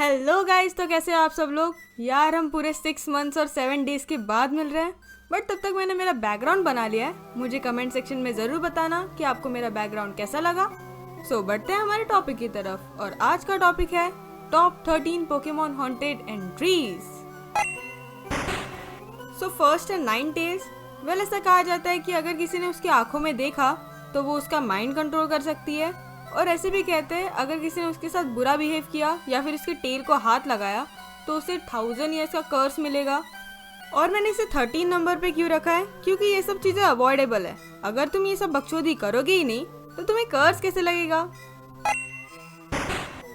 Hello guys, तो कैसे हो आप सब लोग। यार हम पूरे 6 मंथ्स और 7 डेज के बाद मिल रहे हैं, बट तब तक मैंने मेरा बैकग्राउंड बना लिया है। मुझे कमेंट सेक्शन में ज़रूर बताना कि आपको मेरा बैकग्राउंड कैसा लगा। सो बढ़ते हैं हमारे टॉपिक की तरफ, और आज का टॉपिक है top 13 Pokemon haunted entries. So first है नाइनटेल्स। वेल, ऐसा कहा जाता है कि अगर किसी ने उसकी आंखों में देखा तो वो उसका माइंड कंट्रोल कर सकती है, और ऐसे भी कहते हैं अगर किसी ने उसके साथ बुरा बिहेव किया या फिर उसके टेल को हाथ लगाया तो उसे 1000 ईयर्स का कर्स मिलेगा। और मैंने इसे 13 नंबर पे क्यों रखा है, क्योंकि ये सब चीज़ें अवॉइडेबल है। अगर तुम ये सब बकचोदी करोगे ही नहीं तो तुम्हें कर्स कैसे लगेगा।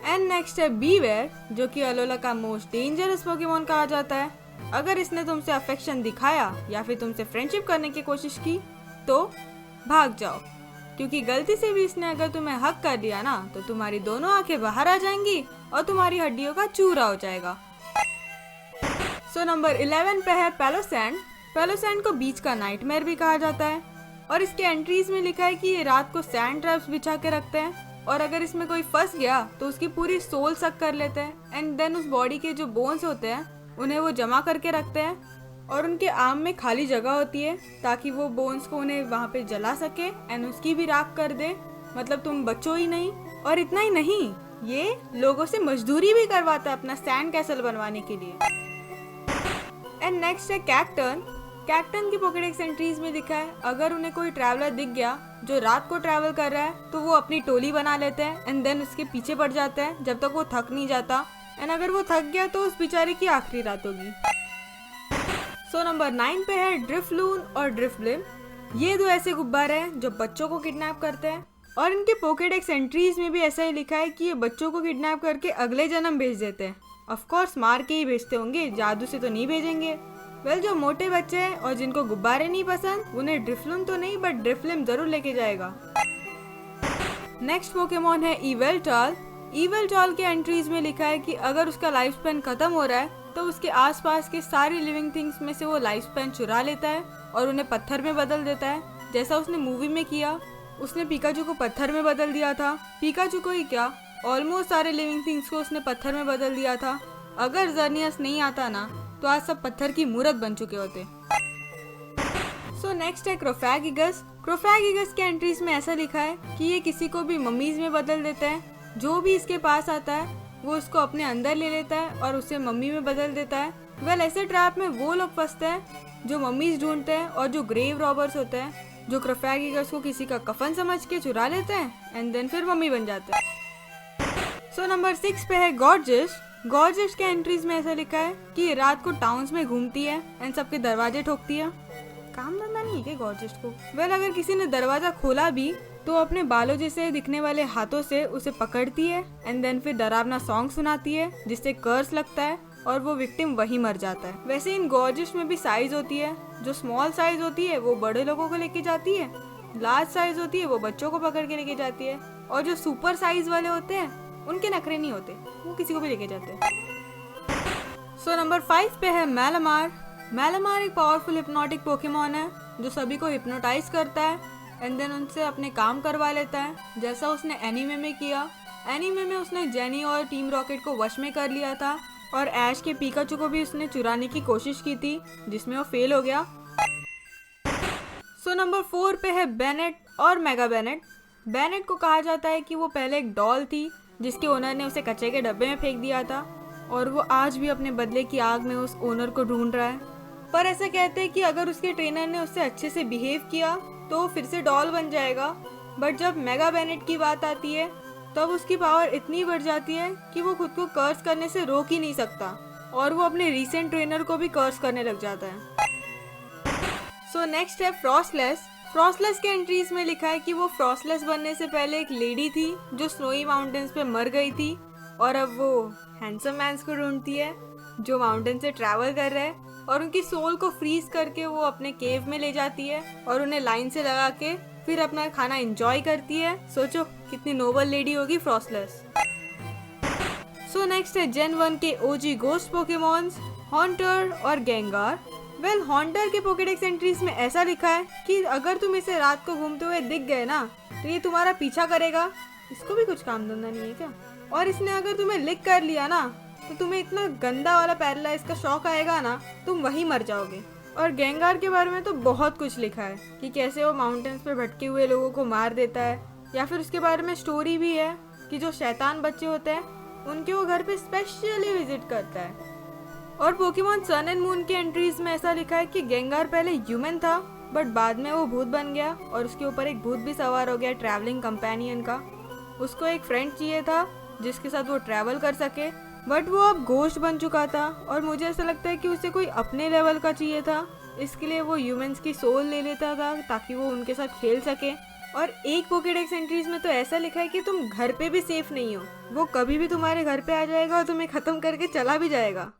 एंड नेक्स्ट है बीवेयर, जो कि अलोला का मोस्ट डेंजरस पोकेमॉन कहा जाता है। अगर इसने तुमसे अफेक्शन दिखाया या फिर तुमसे फ्रेंडशिप करने की कोशिश की तो भाग जाओ, क्योंकि गलती से भी इसने अगर तुम्हें हक कर दिया ना तो तुम्हारी दोनों आंखें बाहर आ जाएंगी और तुम्हारी हड्डियों का चूरा हो जाएगा। सो नंबर 11 पे है पेलोसैंड। पेलोसैंड को बीच का नाइटमेयर भी कहा जाता है, और इसके एंट्रीज में लिखा है कि ये रात को सैंड ट्रैप्स बिछा के रखते हैं, और अगर इसमें कोई फंस गया तो उसकी पूरी सोल सक कर लेते हैं, एंड देन उस बॉडी के जो बोन्स होते हैं उन्हें वो जमा करके रखते हैं, और उनके आर्म में खाली जगह होती है ताकि वो बोन्स को उन्हें वहाँ पे जला सके एंड उसकी भी राख कर दे। मतलब तुम बचो ही नहीं। और इतना ही नहीं, ये लोगों से मजदूरी भी करवाता है अपना सैंड कैसल बनवाने के लिए। एंड नेक्स्ट है कैक्टन। कैक्टन की पोकेडेक्स एंट्रीज में लिखा है अगर उन्हें कोई ट्रैवलर दिख गया जो रात को ट्रैवल कर रहा है तो वो अपनी टोली बना लेते हैं एंड देन उसके पीछे पड़ जाते हैं जब तक वो थक नहीं जाता, एंड अगर वो थक गया तो उस बेचारे की आखिरी रात होगी। सो नंबर 9 पे है ड्रिफ्लून और ड्रिफ्लिम। ये दो ऐसे गुब्बारे हैं जो बच्चों को किडनैप करते हैं, और इनके पोकेडेक्स एंट्रीज में भी ऐसा ही लिखा है कि ये बच्चों को किडनैप करके अगले जन्म भेज देते हैं। ऑफ कोर्स मार के ही भेजते होंगे, जादू से तो नहीं भेजेंगे। वेल, जो मोटे बच्चे हैं और जिनको गुब्बारे नहीं पसंद उन्हें ड्रिफ्लून तो नहीं बट ड्रिफ्लिम जरूर लेके जाएगा। नेक्स्ट पोकेमॉन है इवेल्टाल। इवेल्टाल के एंट्रीज में लिखा है कि अगर उसका लाइफ स्पैन खत्म हो रहा है तो उसके आसपास के सारी लिविंग थिंग्स में से वो लाइफ स्पैन चुरा लेता है और उन्हें पत्थर में बदल देता है, जैसा उसने मूवी में किया। उसने पिकाचू को पत्थर में बदल दिया था। पिकाचू को ही क्या, ऑलमोस्ट सारे लिविंग थिंग्स को उसने पत्थर में बदल दिया था। अगर जर्नियस नहीं आता ना तो आज सब पत्थर की मूर्त बन चुके होते। सो नेक्स्ट है क्रोफैगिगस। क्रोफैगिगस के एंट्रीज में ऐसा लिखा है कि ये किसी को भी मम्मीज में बदल देता है। जो भी इसके पास आता है वो उसको अपने अंदर ले लेता है और उसे मम्मी में बदल देता है। वेल, ऐसे ट्रैप में वो लोग फंसते हैं जो मम्मीज ढूंढते हैं और जो ग्रेव रॉबर्स होते हैं, जो क्रोफैगिगस को किसी का कफन समझ के चुरा लेते हैं एंड देन फिर मम्मी बन जाते हैं। सो नंबर 6 पे है गॉर्जिस। गॉर्जिस के एंट्रीज में ऐसा लिखा है कि ये रात को टाउन्स में घूमती है एंड सबके दरवाजे ठोकती है। काम धंधा नहीं है क्या गॉर्जिस को। वेल, अगर किसी ने दरवाजा खोला भी तो अपने बालों जैसे दिखने वाले हाथों से उसे पकड़ती है एंड देन फिर डरावना सॉन्ग सुनाती है जिससे कर्स लगता है और वो विक्टिम वहीं मर जाता है। वैसे इन गॉर्जिस में भी साइज होती है। जो स्मॉल साइज होती है वो बड़े लोगों को लेके जाती है, लार्ज साइज होती है वो बच्चों को पकड़ के लेके जाती है, और जो सुपर साइज वाले होते हैं उनके नखरे नहीं होते, वो किसी को भी लेके जाते हैं। सो नंबर 5 पे है मैलामार। मैलामार एक पावरफुल हिप्नोटिक पोकेमॉन है जो सभी को हिप्नोटाइज करता है एंड देन उनसे अपने काम करवा लेता है, जैसा उसने एनीमे में किया। एनीमे में उसने जेनी और टीम रॉकेट को वश में कर लिया था, और ऐश के पिकाचू को भी उसने चुराने की कोशिश की थी जिसमें वो फेल हो गया। सो नंबर 4 पे है बेनेट और मेगा बेनेट। बेनेट को कहा जाता है कि वो पहले एक डॉल थी जिसके ओनर ने उसे कचरे के डब्बे में फेंक दिया था, और वो आज भी अपने बदले की आग में उस ओनर को ढूंढ रहा है। पर ऐसा कहते हैं कि अगर उसके ट्रेनर ने उससे अच्छे से बिहेव किया तो वो फिर से डॉल बन जाएगा। बट जब मेगा बेनेट की बात आती है तब उसकी पावर इतनी बढ़ जाती है कि वो खुद को कर्स करने से रोक ही नहीं सकता, और वो अपने रीसेंट ट्रेनर को भी कर्स करने लग जाता है। सो नेक्स्ट है फ्रॉस्टलेस। फ्रॉस्टलेस के एंट्रीज में लिखा है कि वो फ्रॉस्टलेस बनने से पहले एक लेडी थी जो स्नोई माउंटेन्स पे मर गई थी, और अब वो हैंडसम मैन्स को ढूंढती है जो माउंटेन से ट्रैवल कर रहे हैं, और उनकी सोल को फ्रीज करके वो अपने केव में ले जाती है और उन्हें लाइन से लगा के फिर अपना खाना एंजॉय करती है। सोचो कितनी नोबल लेडी होगी फ्रॉस्टलेस। सो नेक्स्ट है जेन 1 के ओजी गोस्ट पोकेमॉन्स हॉन्टर और गेंगार। वेल, हॉन्टर के पोकेडेक्स एंट्रीज में ऐसा लिखा है कि अगर तुम इसे रात को घूमते हुए दिख गए ना तो ये तुम्हारा पीछा करेगा। इसको भी कुछ काम धंधा नहीं है क्या। और इसने अगर तुम्हें लिक कर लिया ना तो तुम्हें इतना गंदा वाला पैरालाइज का शौक आएगा ना, तुम वहीं मर जाओगे। और गेंगार के बारे में तो बहुत कुछ लिखा है कि कैसे वो माउंटेन्स पे भटके हुए लोगों को मार देता है, या फिर उसके बारे में स्टोरी भी है कि जो शैतान बच्चे होते हैं उनके वो घर पे स्पेशली विजिट करता है। और पोकेमॉन सन एंड मून के एंट्रीज में ऐसा लिखा है कि गेंगार पहले ह्यूमन था, बट बाद में वो भूत बन गया और उसके ऊपर एक भूत भी सवार हो गया ट्रैवलिंग कंपेनियन का। उसको एक फ्रेंड चाहिए था जिसके साथ वो ट्रैवल कर सके, बट वो अब घोस्ट बन चुका था और मुझे ऐसा लगता है कि उसे कोई अपने लेवल का चाहिए था, इसके लिए वो ह्यूमंस की सोल ले लेता था ताकि वो उनके साथ खेल सके। और एक पोकेडेक्स एंट्रीज में तो ऐसा लिखा है कि तुम घर पे भी सेफ नहीं हो, वो कभी भी तुम्हारे घर पे आ जाएगा और तुम्हें खत्म करके चला भी जाएगा।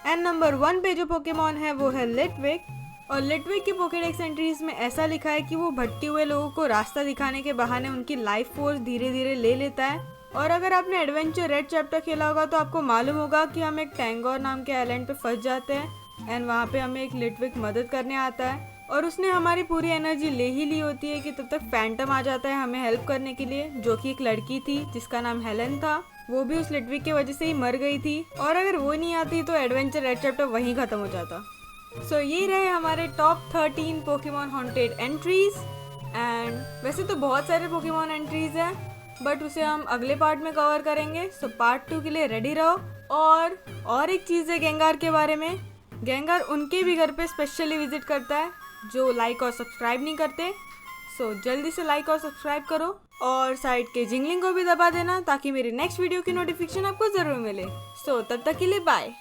एंड नंबर 1 पे जो पोकेमॉन है वो है लिटविक। और लिटविक की पोकेडेक्स एंट्रीज में ऐसा लिखा है कि वो भटके हुए लोगों को रास्ता दिखाने के बहाने उनकी लाइफ फोर्स धीरे धीरे ले लेता है। और अगर आपने एडवेंचर रेड चैप्टर खेला होगा तो आपको मालूम होगा कि हम एक टैंगोर नाम के आइलैंड पे फंस जाते हैं एंड वहाँ पे हमें एक लिटविक मदद करने आता है और उसने हमारी पूरी एनर्जी ले ही ली होती है कि तब तक फैंटम आ जाता है हमें हेल्प करने के लिए, जो कि एक लड़की थी जिसका नाम हेलन था। वो भी उस लिटविक की वजह से ही मर गई थी और अगर वो नहीं आती तो एडवेंचर रेड चैप्टर वहीं खत्म हो जाता। सो ये रहे हमारे top 13 Pokemon haunted entries. And वैसे तो बहुत सारे पोकेमॉन एंट्रीज हैं बट उसे हम अगले पार्ट में कवर करेंगे, सो पार्ट 2 के लिए रेडी रहो। और एक चीज़ है गेंगार के बारे में, गेंगार उनके भी घर पे स्पेशली विजिट करता है जो लाइक और सब्सक्राइब नहीं करते। सो जल्दी से लाइक और सब्सक्राइब करो और साइड के जिंगलिंग को भी दबा देना ताकि मेरी नेक्स्ट वीडियो की नोटिफिकेशन आपको ज़रूर मिले। सो तब तक के लिए बाय।